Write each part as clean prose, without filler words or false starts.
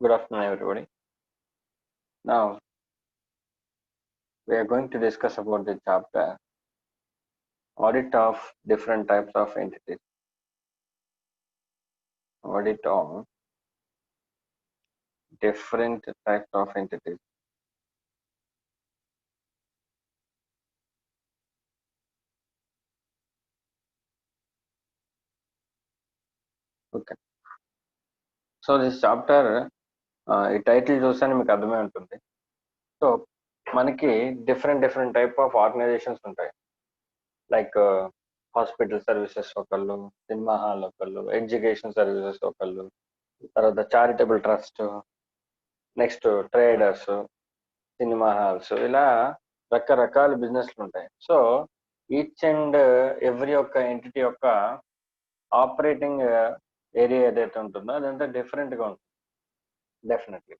Good afternoon, everybody. Now, we are going to discuss about the chapter audit of different types of entities. Audit of different types of entities. Okay. So this chapter ఈ title చూస్తేనే మీకు అర్థమే ఉంటుంది. So మనకి different type of organisations ఉంటాయి. Like hospital services ఒకళ్ళు, cinema hall ఒకళ్ళు, education services ఒకళ్ళు, తర్వాత charitable trust, next traders, cinema halls, ఇలా రకరకాల బిజినెస్లు ఉంటాయి. సో ఈచ్ అండ్ ఎవ్రీ యొక్క ఎంటిటీ యొక్క ఆపరేటింగ్ ఏరియా ఏదైతే ఉంటుందో అదంతా డిఫరెంట్గా ఉంటుంది definitely.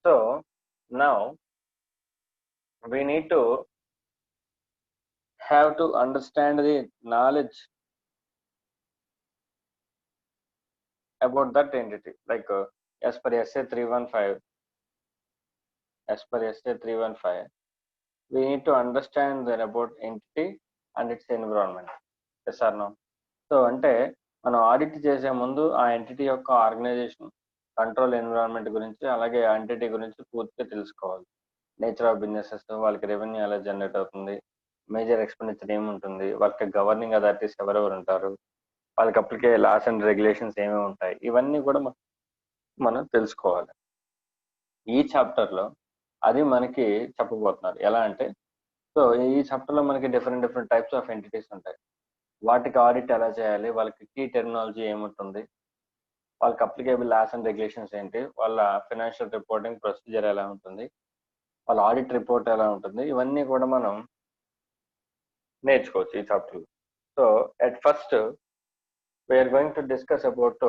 So now we need to have to understand the knowledge about that entity, like as per SA 315, we need to understand that about entity and its environment. Yes or no? So అంటే మనం audit చేసే ముందు ఆ entity యొక్క organisation, control, environment గురించి, అలాగే ఆ entity గురించి పూర్తిగా తెలుసుకోవాలి. నేచర్ ఆఫ్ బిజినెసెస్, వాళ్ళకి రెవెన్యూ ఎలా జనరేట్ అవుతుంది, మేజర్ ఎక్స్పెండిచర్ ఏముంటుంది, వాళ్ళకి గవర్నింగ్ అథారిటీస్ ఎవరెవరు ఉంటారు, వాళ్ళకి అప్పటికే లాస్ అండ్ రెగ్యులేషన్స్ ఏమేమి ఉంటాయి, ఇవన్నీ కూడా మనం తెలుసుకోవాలి. ఈ చాప్టర్లో అది మనకి చెప్పబోతున్నారు. ఎలా అంటే, సో ఈ చాప్టర్లో మనకి డిఫరెంట్ టైప్స్ ఆఫ్ ఎంటిటీస్ ఉంటాయి. వాటికి ఆడిట్ ఎలా చేయాలి, వాళ్ళకి కీ టెర్మినాలజీ ఏముంటుంది, వాళ్ళకి అప్లికేబుల్ లాస్ అండ్ రెగ్యులేషన్స్ ఏంటి, వాళ్ళ ఫైనాన్షియల్ రిపోర్టింగ్ ప్రొసీజర్ ఎలా ఉంటుంది, వాళ్ళ ఆడిట్ రిపోర్ట్ ఎలా ఉంటుంది, ఇవన్నీ కూడా మనం నేర్చుకోవచ్చు ఈ చాప్టర్లో. So at first we're going to discuss about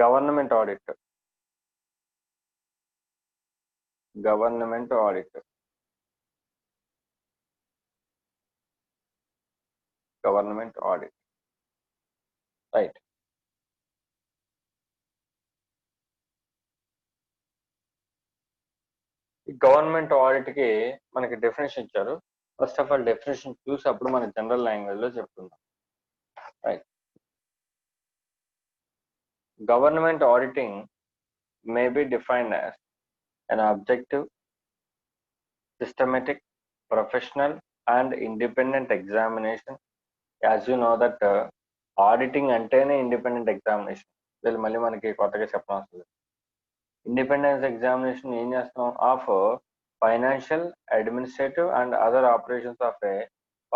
government audit. Government audit right. ఈ గవర్నమెంట్ ఆడిట్ కి మనకి డెఫినేషన్ ఇచ్చారు. ఫస్ట్ ఆఫ్ ఆల్ డెఫినేషన్ చూసి అప్పుడు మన జనరల్ లాంగ్వేజ్ లో చెప్పుకుందాం. Right. Government auditing may be defined as an objective, systematic, professional and independent examination. As you know that auditing అంటేనే ఇండిపెండెంట్ ఎగ్జామినేషన్. వీళ్ళు మళ్ళీ మనకి కొత్తగా చెప్పనవసరం లేదు. ఇండిపెండెన్స్ ఎగ్జామినేషన్ ఏం చేస్తాం? Of financial, administrative and other operations of A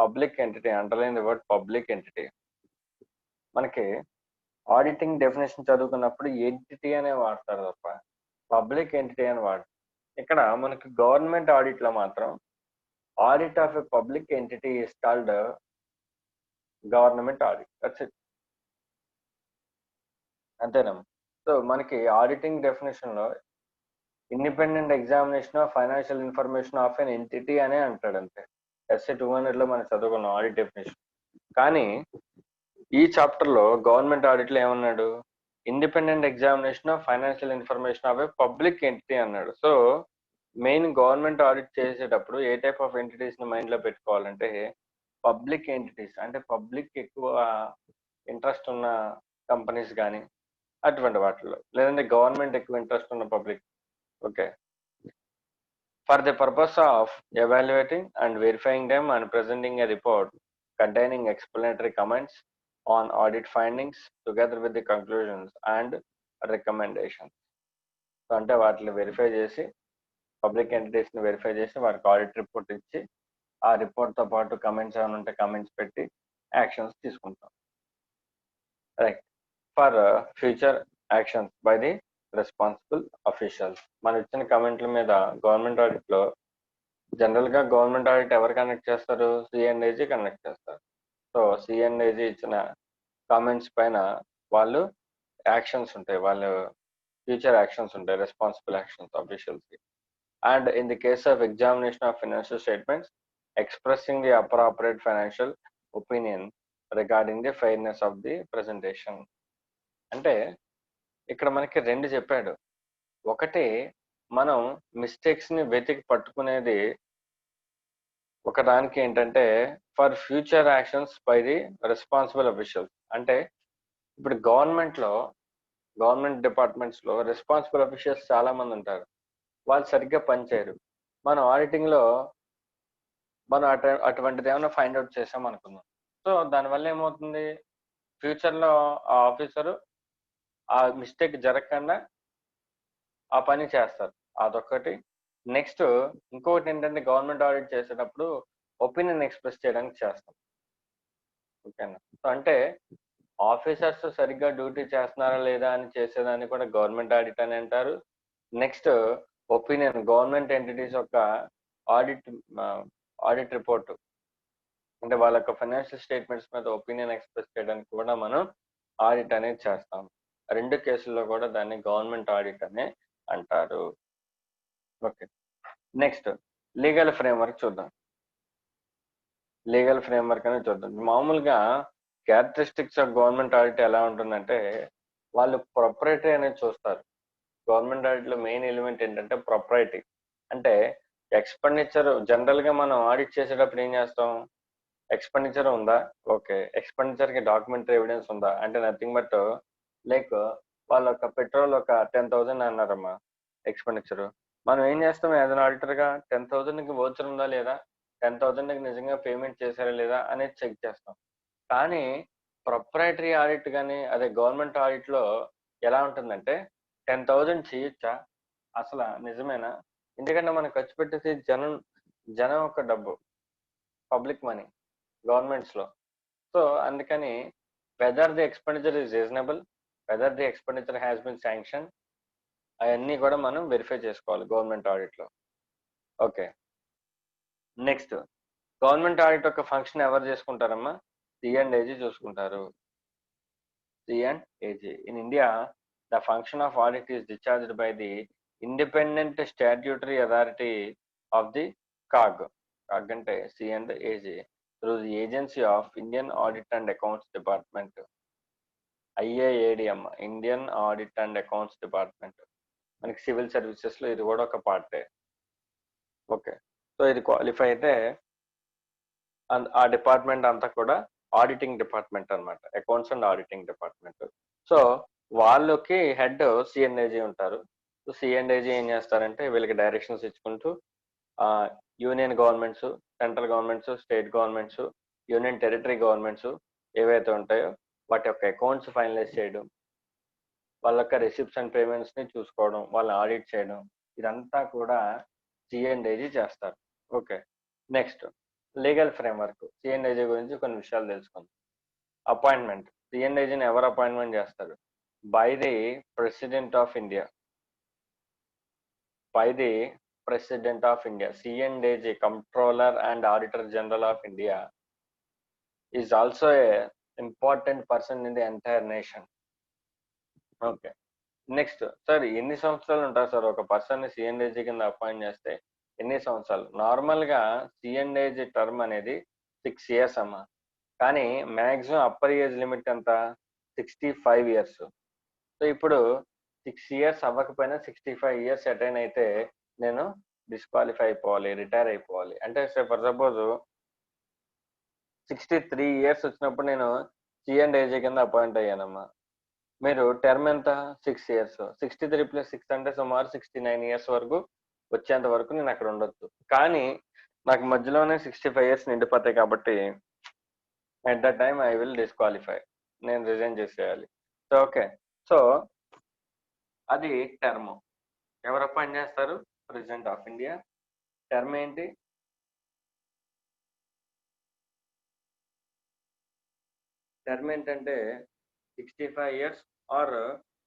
public entity. Underline the word public entity. మనకి ఆడిటింగ్ డెఫినేషన్ చదువుకున్నప్పుడు ఎంటిటీ అనే వాడతారు తప్ప పబ్లిక్ ఎంటిటీ అని వాడు. ఇక్కడ మనకి గవర్నమెంట్ ఆడిట్ లో మాత్రం audit of a public entity is called government audit. That's it. అంతేనా? సో మనకి ఆడిటింగ్ డెఫినేషన్ లో independent examination of financial information of N entity అనే అంటాడు అంతే. SC 200 లో మనం చదువుకున్నాం ఆడిట్ డెఫినేషన్. కానీ ఈ చాప్టర్ లో గవర్నమెంట్ ఆడిట్ లో ఏమన్నాడు? Independent examination of financial information of A public entity అన్నాడు. సో మెయిన్ గవర్నమెంట్ ఆడిట్ చేసేటప్పుడు ఏ టైప్ ఆఫ్ ఎంటిటీస్ ని మైండ్ లో పెట్టుకోవాలంటే పబ్లిక్ ఎంటిటీస్, అంటే పబ్లిక్ ఎక్కువ ఇంట్రెస్ట్ ఉన్న కంపెనీస్ కానీ అటువంటి వాటిలో, లేదంటే గవర్నమెంట్ ఎక్కువ ఇంట్రెస్ట్ ఉన్న public. Okay. For the purpose of evaluating and verifying them and presenting A report containing explanatory comments on audit findings together with the conclusions and recommendations. So అంటే వాటిని verify చేసి, public entities ని verify చేసి వారికి audit report ఇచ్చి, ఆ report తో పాటు కమెంట్స్ ఏమైనా ఉంటే కమెంట్స్ పెట్టి యాక్షన్స్ తీసుకుంటాం. Right. For future actions by the responsible officials. మనం ఇచ్చిన కమెంట్ల మీద గవర్నమెంట్ ఆడిట్ లో జనరల్ గా గవర్నమెంట్ ఆడిట్ ఎవరు కండక్ట్ చేస్తారు? C&AG కండక్ట్ చేస్తారు. సో C&AG ఇచ్చిన కామెంట్స్ పైన వాళ్ళు యాక్షన్స్ ఉంటాయి, వాళ్ళు ఫ్యూచర్ యాక్షన్స్ ఉంటాయి, responsible actions officials. And in the case of examination of financial statements expressing the appropriate financial opinion regarding the fairness of the presentation. అంటే ఇక్కడ మనకి రెండు చెప్పాడు. ఒకటి మనం మిస్టేక్స్ని వెతికి పట్టుకునేది ఒక దానికి ఏంటంటే for future actions by the responsible officials. అంటే ఇప్పుడు గవర్నమెంట్ డిపార్ట్మెంట్స్లో రెస్పాన్సిబుల్ అఫీషియల్స్ చాలా మంది ఉంటారు. వాళ్ళు సరిగ్గా పనిచేయరు. మనం ఆడిటింగ్లో మనం అటువంటిది ఏమైనా ఫైండ్ అవుట్ చేసాం అనుకుందాం. సో దానివల్ల ఏమవుతుంది, ఫ్యూచర్లో ఆ ఆఫీసరు ఆ మిస్టేక్ జరగకుండా ఆ పని చేస్తారు. అదొకటి. నెక్స్ట్ ఇంకొకటి ఏంటంటే గవర్నమెంట్ ఆడిట్ చేసేటప్పుడు ఒపీనియన్ ఎక్స్ప్రెస్ చేయడానికి చేస్తాం. ఓకేనా. సో అంటే ఆఫీసర్స్ సరిగ్గా డ్యూటీ చేస్తున్నారా లేదా అని చేసేదాన్ని కూడా గవర్నమెంట్ ఆడిట్ అని అంటారు. నెక్స్ట్ ఒపీనియన్ గవర్నమెంట్ ఎంటిటీస్ యొక్క ఆడిట్ ఆడిట్ రిపోర్ట్ అంటే వాళ్ళ యొక్క ఫైనాన్షియల్ స్టేట్మెంట్స్ మీద ఒపీనియన్ ఎక్స్ప్రెస్ చేయడానికి కూడా మనం ఆడిట్ అనేది చేస్తాం. రెండు కేసుల్లో కూడా దాన్ని గవర్నమెంట్ ఆడిట్ అనే అంటారు. ఓకే. నెక్స్ట్ లీగల్ ఫ్రేమ్వర్క్ చూద్దాం. లీగల్ ఫ్రేమ్వర్క్ అనేది చూద్దాం. మామూలుగా క్యారెక్టరిస్టిక్స్ ఆఫ్ గవర్నమెంట్ ఆడిట్ ఎలా ఉంటుందంటే వాళ్ళు ప్రొపరేటరీ అనేది చూస్తారు. గవర్నమెంట్ ఆడిట్లో మెయిన్ ఎలిమెంట్ ఏంటంటే ప్రొపరేటరీ. అంటే ఎక్స్పెండిచర్ జనరల్గా మనం ఆడిట్ చేసేటప్పుడు ఏం చేస్తాం, ఎక్స్పెండిచర్ ఉందా, ఓకే, ఎక్స్పెండిచర్కి డాక్యుమెంటరీ ఎవిడెన్స్ ఉందా అంటే నథింగ్ బట్ లైక్ వాళ్ళ ఒక పెట్రోల్ ఒక 10,000 అన్నారమ్మా ఎక్స్పెండిచర్. మనం ఏం చేస్తాం యాజ్ అన్ ఆడిటర్గా 10,000కి వోచర్ ఉందా లేదా, 10,000కి నిజంగా పేమెంట్ చేశారా లేదా అనేది చెక్ చేస్తాం. కానీ ప్రొపరేటరీ ఆడిట్ కానీ అదే గవర్నమెంట్ ఆడిట్లో ఎలా ఉంటుందంటే 10,000 చేయొచ్చా, అసలు నిజమేనా, ఎందుకంటే మనం ఖర్చు పెట్టేసి జనం యొక్క డబ్బు, పబ్లిక్ మనీ గవర్నమెంట్స్లో. సో అందుకని whether the expenditure is reasonable, whether the expenditure has been sanction, అవన్నీ కూడా మనం వెరిఫై చేసుకోవాలి గవర్నమెంట్ ఆడిట్లో. ఓకే. నెక్స్ట్ గవర్నమెంట్ ఆడిట్ యొక్క ఫంక్షన్ ఎవరు చేసుకుంటారమ్మా, సిఎండ్ఏజీ చూసుకుంటారు. C&AG. In India, the function of audit is discharged by the independent statutory authority of the CAG. CAG అంటే C&AG through the agency of Indian Audit and Accounts Department. IAADM, Indian Audit and Accounts Department. మనకి civil సర్వీసెస్లో ఇది కూడా ఒక పార్టే. Okay. So ఇది qualify అయితే ఆ department అంతా కూడా ఆడిటింగ్ డిపార్ట్మెంట్ అన్నమాట, accounts and auditing department. So వాళ్ళకి హెడ్ సిఎండ్ఏజీ ఉంటారు. సో సిఎండ్ఏజీ ఏం చేస్తారంటే వీళ్ళకి డైరెక్షన్స్ ఇచ్చుకుంటూ union governments, central governments, state governments, union territory governments ఏవైతే ఉంటాయో వాటి యొక్క అకౌంట్స్ ఫైనలైజ్ చేయడం, వాళ్ళ యొక్క రిసిప్ట్స్ అండ్ పేమెంట్స్ని చూసుకోవడం, వాళ్ళని ఆడిట్ చేయడం, ఇదంతా కూడా సిఎండ్ఏజీ చేస్తారు. Okay. Next legal framework. C and A G గురించి కొన్ని విషయాలు తెలుసుకుందాం. అపాయింట్మెంట్. సిఎండ్ఏజీని ఎవరు అపాయింట్మెంట్ చేస్తారు, by the president of India. By the president of India. C and A G controller and auditor general of India is also a important person in the entire nation. Okay. Next sir ఎన్ని సంవత్సరాలు ఉంటారు sir ఒక పర్సన్ని సిఎండ్ఏజీ కింద appoint చేస్తే ఎన్ని సంవత్సరాలు? నార్మల్గా సిఎండ్ఏజీ టర్మ్ అనేది 6 years అమ్మా. కానీ మ్యాక్సిమం అప్పర్ ఏజ్ లిమిట్ ఎంత, 65 years. సో ఇప్పుడు 6 years అవ్వకపోయినా 65 years అటైన్ అయితే నేను డిస్క్వాలిఫై అయిపోవాలి, రిటైర్ అయిపోవాలి. అంటే ఫర్ సపోజ్ 63 years వచ్చినప్పుడు నేను సిఎండ్ఏజీ కింద అపాయింట్ అయ్యానమ్మా. మీరు టర్మ్ ఎంత, 6 years. 63 + 6 అంటే సుమారు 69 years వరకు వచ్చేంత వరకు నేను అక్కడ ఉండొచ్చు. కానీ నాకు మధ్యలోనే 65 years నిండిపోతాయి కాబట్టి at that time I will disqualify, నేను రిజైన్ చేసేయాలి. So okay. సో అది టర్మ్. ఎవరు అపాయింట్ చేస్తారు, ప్రెసిడెంట్ ఆఫ్ ఇండియా. టర్మ్ ఏంటి, టర్మ్ ఏంటంటే 65 years or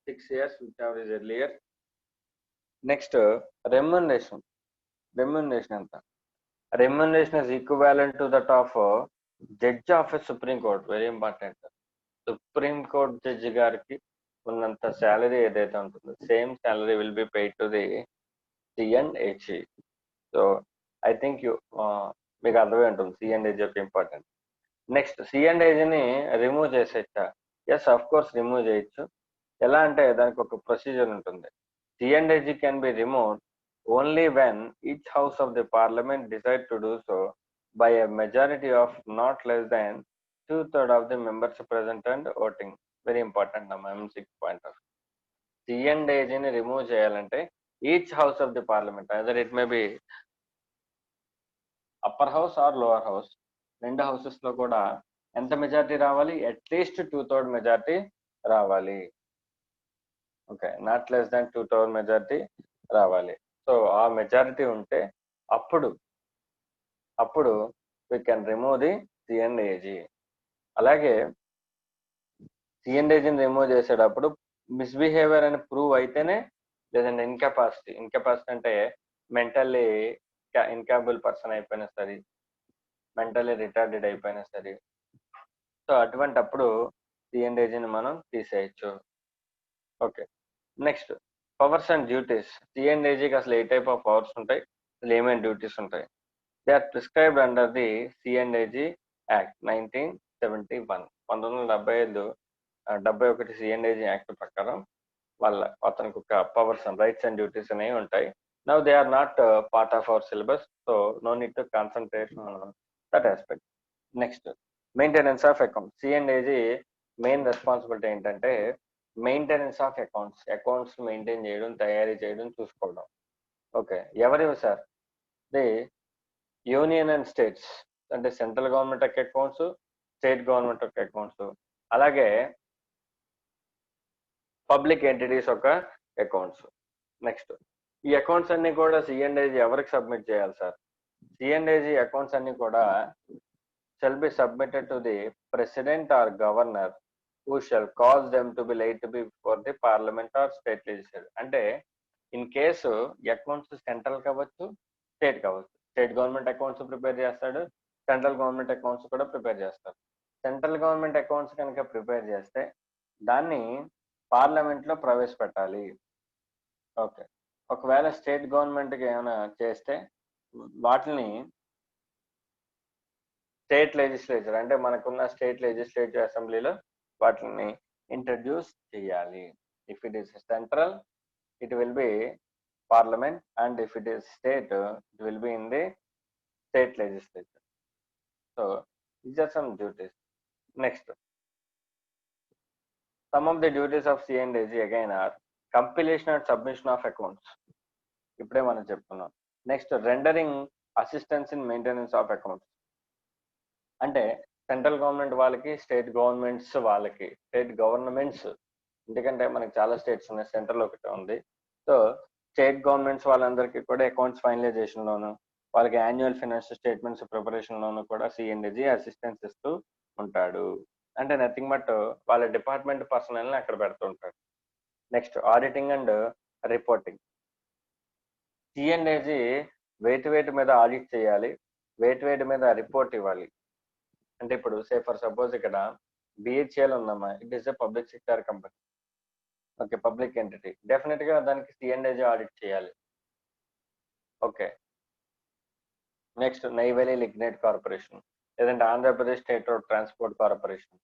6 years whichever is earlier. Next remuneration. Remuneration ఎంత, remuneration is equivalent to that of judge of a supreme court. Very important. Supreme court judge గారికి ఉన్నంత salary ఏదైతే ఉంటుందో same salary will be paid to the సిఎండ్ఏజీ. So I think మీకు అర్థమై ఉంటుంది C and A G యొక్క important. Next సిఎండ్ఏజీని రిమూవ్ చేసేచ్చా? ఎస్, అఫ్ కోర్స్ రిమూవ్ చేయొచ్చు. ఎలా అంటే దానికి ఒక ప్రొసీజర్ ఉంటుంది. C&AG can be removed only when each house of the parliament decide to do so by a majority of not less than 2/3 of the members present and voting. Very important number, M6 pointer. C&AG ని remove చేయాలంటే each house of the parliament, either it may be upper house or lower house, రెండు houses లో కూడా ఎంత majority రావాలి? At least 2/3 majority రావాలి. Okay, not less than 2/3 majority రావాలి. So ఆ మెజారిటీ ఉంటే అప్పుడు we can remove the C&AG. అలాగే C&AGని రిమూవ్ చేసేటప్పుడు మిస్బిహేవియర్ అని ప్రూవ్ అయితేనే, లేదంటే ఇన్కెపాసిటీ అంటే మెంటల్లీ ఇన్కాబుల్ పర్సన్ అయిపోయినా సరే, మెంటల్లీ రిటార్డెడ్ అయిపోయినా సరే, సో అటువంటి అప్పుడు C&AGని మనం తీసేయచ్చు. Okay, next powers and duties. C&AGకి అసలు ఏ టైప్ ఆఫ్ పవర్స్ ఉంటాయి, అసలు ఏమేమి డ్యూటీస్ ఉంటాయి? They are prescribed under the C&AG act 1971. 1971 C&AG act ప్రకారం అతనికి ఒక powers and rights and duties అనేవి ఉంటాయి. Now they are not part of our syllabus, so no need to concentrate on that aspect. Next maintenance of accounts. C&AG main responsibility ఏంటంటే maintenance of accounts maintain చేయడం, తయారీ చేయడం, చూసుకోవడం. Okay, ఎవరివి sir? The union and states, అంటే central government యొక్క accounts, state government యొక్క accounts, అలాగే పబ్లిక్ ఎంటిటీస్ యొక్క అకౌంట్స్. నెక్స్ట్ ఈ అకౌంట్స్ అన్ని కూడా C&AG ఎవరికి సబ్మిట్ చేయాలి సార్? C&AG అకౌంట్స్ అన్ని కూడా shall be submitted to the president or governor who shall cause them to be laid to be before the parliament or state legislature. అంటే in case accounts central కావచ్చు, state కావచ్చు. State government accounts prepare చేస్తాడు, central government accounts కూడా prepare చేస్తారు. Central government accounts కనుక prepare చేస్తే దాన్ని parliament లో ప్రవేశపెట్టాలి. ఓకే, ఒకవేళ స్టేట్ గవర్నమెంట్కి ఏమైనా చేస్తే వాటిని స్టేట్ లెజిస్లేచర్, అంటే మనకున్న స్టేట్ లెజిస్లేటివ్ అసెంబ్లీలో వాటిని ఇంట్రడ్యూస్ చేయాలి. If it is central it will be parliament, and if it is state it will be in the state legislature. So these are some duties. Next, some of the duties of C&AG again are compilation and submission of accounts. ఇప్పుడే మనం చెప్పుకున్నాం. Next rendering assistance in maintenance of accounts. అంటే central government వాళ్ళకి, state governments, ఎందుకంటే మనకి చాలా states ఉన్నాయి, central ఒకటి ఉంది. సో స్టేట్ గవర్నమెంట్స్ వాళ్ళందరికీ కూడా అకౌంట్స్ ఫైనలైజేషన్ లోను, వాళ్ళకి యాన్యువల్ ఫైనాన్షియల్ స్టేట్మెంట్స్ ప్రిపరేషన్ లోను కూడా C&AG అసిస్టెన్స్ ఇస్తూ ఉంటాడు. అంటే నథింగ్ బట్ వాళ్ళ డిపార్ట్మెంట్ పర్సనల్ ని అక్కడ పెడుతూ ఉంటాడు. Next auditing and reporting. C&AG వెయిట్ మీద ఆడిట్ చేయాలి, వెయిట్ మీద రిపోర్ట్ ఇవ్వాలి. అంటే ఇప్పుడు సే ఫర్ సపోజ్ ఇక్కడ BHEL ఉందమ్మా, it is a public sector company. Okay, public entity, definite గా దానికి C&AG ఆడిట్ చేయాలి. Okay, next Neyveli lignite corporation, లేదంటే Andhra Pradesh state road transport corporation.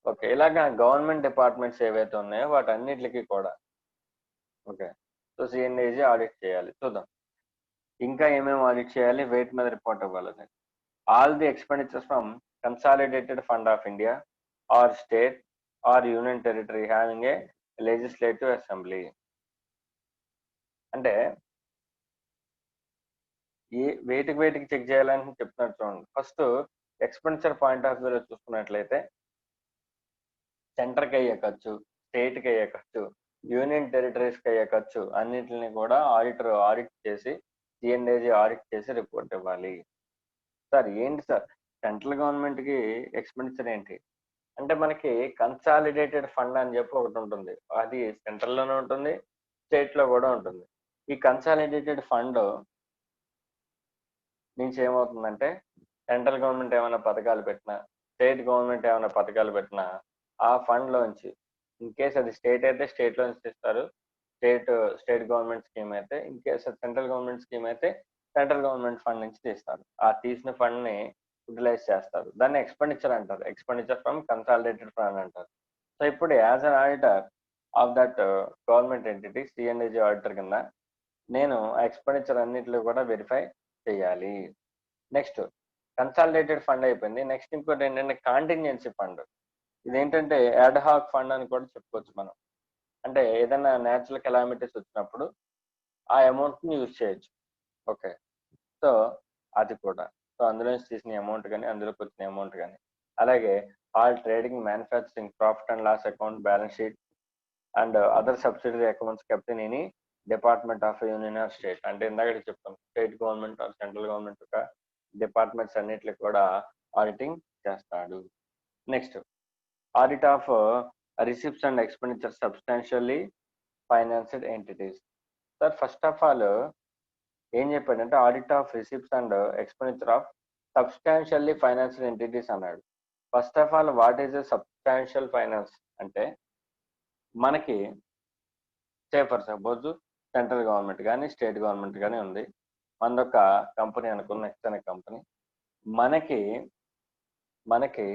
Okay, ఇలాగా గవర్నమెంట్ డిపార్ట్మెంట్స్ ఏవైతే ఉన్నాయో వాటన్నిటికి కూడా ఓకే, సో C&AG ఆడిట్ చేయాలి. చూద్దాం ఇంకా ఏమేమి ఆడిట్ చేయాలి. వెయిట్ మీద రిపోర్ట్ ఇవ్వాలి. All the expenditures from consolidated fund of India or state or union territory having a legislative assembly. అంటే వేటికి చెక్ చేయాలని చెప్తున్నారు చూడండి. ఫస్ట్ ఎక్స్పెండిచర్ పాయింట్ ఆఫ్ వ్యూలో చూసుకున్నట్లయితే సెంటర్కి అయ్యే ఖర్చు, స్టేట్కి అయ్యే ఖర్చు, యూనియన్ టెరిటరీస్కి అయ్యే ఖర్చు అన్నింటిని కూడా ఆడిట్ చేసి C&AG ఆడిట్ చేసి రిపోర్ట్ ఇవ్వాలి. సార్ ఏంటి సార్ సెంట్రల్ గవర్నమెంట్ కి ఎక్స్పెండిచర్ ఏంటి అంటే మనకి కన్సాలిడేటెడ్ ఫండ్ అని చెప్పి ఒకటి ఉంటుంది, అది సెంట్రల్ లోనే ఉంటుంది, స్టేట్ లో కూడా ఉంటుంది. ఈ కన్సాలిడేటెడ్ ఫండ్ నుంచి ఏమవుతుందంటే సెంట్రల్ గవర్నమెంట్ ఏమైనా పథకాలు పెట్టినా, స్టేట్ గవర్నమెంట్ ఏమైనా పథకాలు పెట్టినా ఆ ఫండ్ లోంచి, ఇన్ కేస్ అది స్టేట్ అయితే స్టేట్ లోంచి ఇస్తారు, స్టేట్ గవర్నమెంట్ స్కీమ్ అయితే, in case central government scheme అయితే సెంట్రల్ గవర్నమెంట్ ఫండ్ నుంచి తీస్తారు. ఆ తీసిన ఫండ్ ని యూటిలైజ్ చేస్తారు, దాన్ని ఎక్స్పెండిచర్ అంటారు. ఎక్స్పెండిచర్ ఫ్రమ్ కన్సాలిడేటెడ్ ఫండ్ అంటారు. సో ఇప్పుడు as an auditor of that government entity C and A G auditor కింద నేను ఎక్స్పెండిచర్ అన్నింటిలో కూడా వెరిఫై చేయాలి. నెక్స్ట్ కన్సాలిడేటెడ్ ఫండ్ అయిపోయింది. నెక్స్ట్ ఇంకోటి ఏంటంటే కాంటింజెన్సీ ఫండ్. ఇదేంటంటే యాడ్ హాక్ ఫండ్ అని కూడా చెప్పుకోవచ్చు మనం. అంటే ఏదైనా న్యాచురల్ కెలామిటీస్ వచ్చినప్పుడు ఆ అమౌంట్ని యూజ్ చేయొచ్చు. ఓకే, సో అది కూడా. సో అందులో నుంచి తీసిన అమౌంట్ కానీ అందులోకి వచ్చిన అమౌంట్ కానీ, అలాగే all trading, manufacturing, profit and loss account, balance sheet and other subsidiary accounts kept in any department of union or state. అంటే ఇందాక చెప్తాం, state government or central government యొక్క డిపార్ట్మెంట్స్ అన్నిటికి కూడా ఆడిటింగ్ చేస్తాడు. Next audit of receipts and expenditure substantially financed entities. Sir first of all ఏం చెప్పాడంటే audit of receipts and expenditure of substantially financed entities అన్నాడు. First of all what is a substantial finance అంటే, మనకి for suppose central government కానీ state government కానీ ఉంది, మనదొక company అనుకున్న next అనే కంపెనీ, మనకి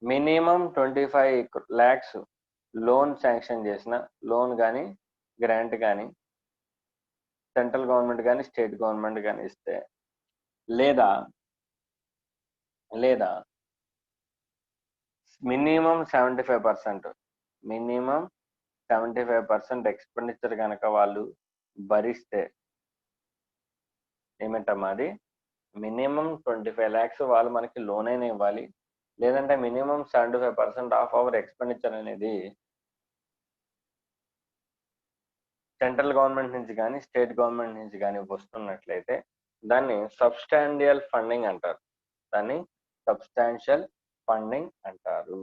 మినిమం 25 lakhs లోన్ శాంక్షన్ చేసిన, లోన్ కానీ గ్రాంట్ కానీ సెంట్రల్ గవర్నమెంట్ కానీ స్టేట్ గవర్నమెంట్ కానీ ఇస్తే, లేదా మినిమం 75% ఎక్స్పెండిచర్ కనుక వాళ్ళు భరిస్తే ఏమంటామా, అది మినిమం 25 lakhs వాళ్ళు మనకి లోన్ అయినా ఇవ్వాలి, లేదంటే మినిమం 75% ఆఫ్ అవర్ ఎక్స్పెండిచర్ అనేది సెంట్రల్ గవర్నమెంట్ నుంచి కానీ స్టేట్ గవర్నమెంట్ నుంచి కానీ వస్తున్నట్లయితే దాన్ని సబ్స్టాన్షియల్ ఫండింగ్ అంటారు.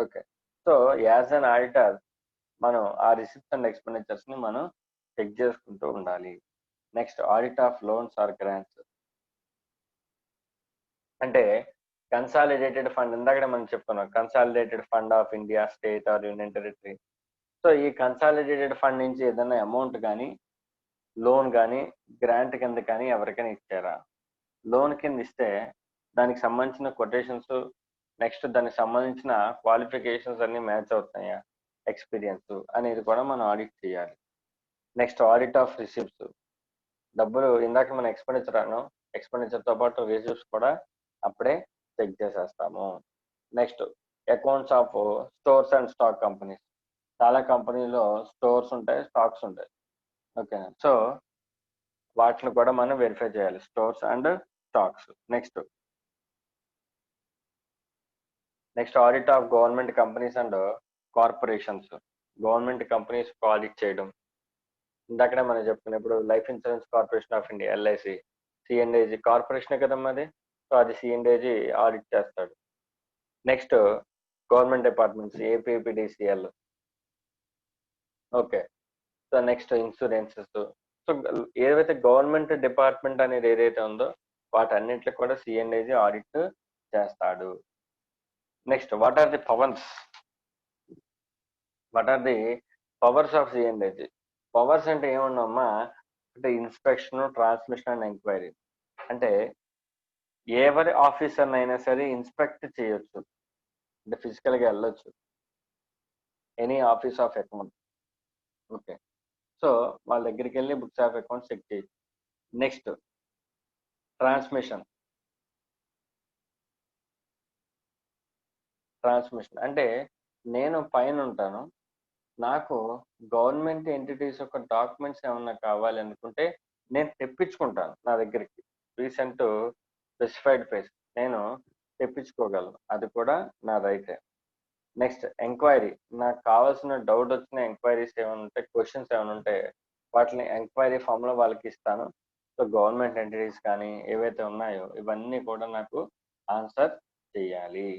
Okay, so as an auditor మనం ఆ రిసిప్ట్స్ అండ్ ఎక్స్పెండిచర్స్ ని మనం చెక్ చేసుకుంటూ ఉండాలి. Next audit of loans or grants అంటే కన్సాలిడేటెడ్ ఫండ్. ఇందాక మనం చెప్పుకున్నాం consolidated fund of India, state or union territory. So ఈ కన్సాలిడేటెడ్ ఫండ్ నుంచి ఏదైనా అమౌంట్ కానీ, లోన్ కానీ, గ్రాంట్ కింద కానీ ఎవరికైనా ఇచ్చారా? లోన్ కింద ఇస్తే దానికి సంబంధించిన కొటేషన్స్, నెక్స్ట్ దానికి సంబంధించిన క్వాలిఫికేషన్స్ అన్ని మ్యాచ్ అవుతున్నాయా, ఎక్స్పీరియన్స్ అనేది కూడా మనం ఆడిట్ చేయాలి. Next audit of receipts. డబ్బులు ఇందాక మనం ఎక్స్పెండిచర్తో పాటు రిసిప్ట్స్ కూడా అప్పుడే చెక్ చేసేస్తాము. Next accounts of stores and stock companies. చాలా కంపెనీలో స్టోర్స్ ఉంటాయి, స్టాక్స్ ఉంటాయి. ఓకేనా, సో వాటిని కూడా మనం వెరిఫై చేయాలి, stores and stocks. Next audit of government companies and corporations. Government companies audit చేయడం. ఇందాకనే మనం చెప్పుకున్నప్పుడు life insurance corporation of India, LIC, C and AG corporation కదమ్మా అది. సో అది సిఎన్ఏజీ ఆడిట్ చేస్తాడు. Next government departments, APPDCL. Okay, so next insurances. So ఏదైతే government department అనేది ఏదైతే ఉందో వాటన్నిటికి కూడా సిఎన్ఏజీ ఆడిట్ చేస్తాడు. Next what are the powers of C and AG? Powers అంటే ఏమన్నామా అంటే ఇన్స్పెక్షన్, ట్రాన్స్మిషన్ అండ్ ఎంక్వైరీ. అంటే ఎవరి ఆఫీసర్ అయినా సరే ఇన్స్పెక్ట్ చేయొచ్చు, అంటే ఫిజికల్గా వెళ్ళొచ్చు any office of account. Okay, so వాళ్ళ దగ్గరికి వెళ్ళి బుక్స్ ఆఫ్ అకౌంట్స్ చెక్ చేయొచ్చు. నెక్స్ట్ ట్రాన్స్మిషన్ అంటే నేను పైన ఉంటాను, నాకు గవర్నమెంట్ ఎంటిటీస్ యొక్క డాక్యుమెంట్స్ ఏమన్నా కావాలి అనుకుంటే నేను తెప్పించుకుంటాను నా దగ్గరికి, రీసెంట్ స్పెసిఫైడ్ ప్లేస్ నేను తెప్పించుకోగలను, అది కూడా నా రైతే. Next enquiry. నాకు కావాల్సిన డౌట్ వచ్చిన ఎంక్వైరీస్ ఏమైనా ఉంటే, క్వశ్చన్స్ ఏమైనా ఉంటే వాటిని ఎంక్వైరీ ఫామ్లో వాళ్ళకి ఇస్తాను. సో గవర్నమెంట్ ఎంటిటీస్ కానీ ఏవైతే ఉన్నాయో ఇవన్నీ కూడా నాకు ఆన్సర్ చేయాలి.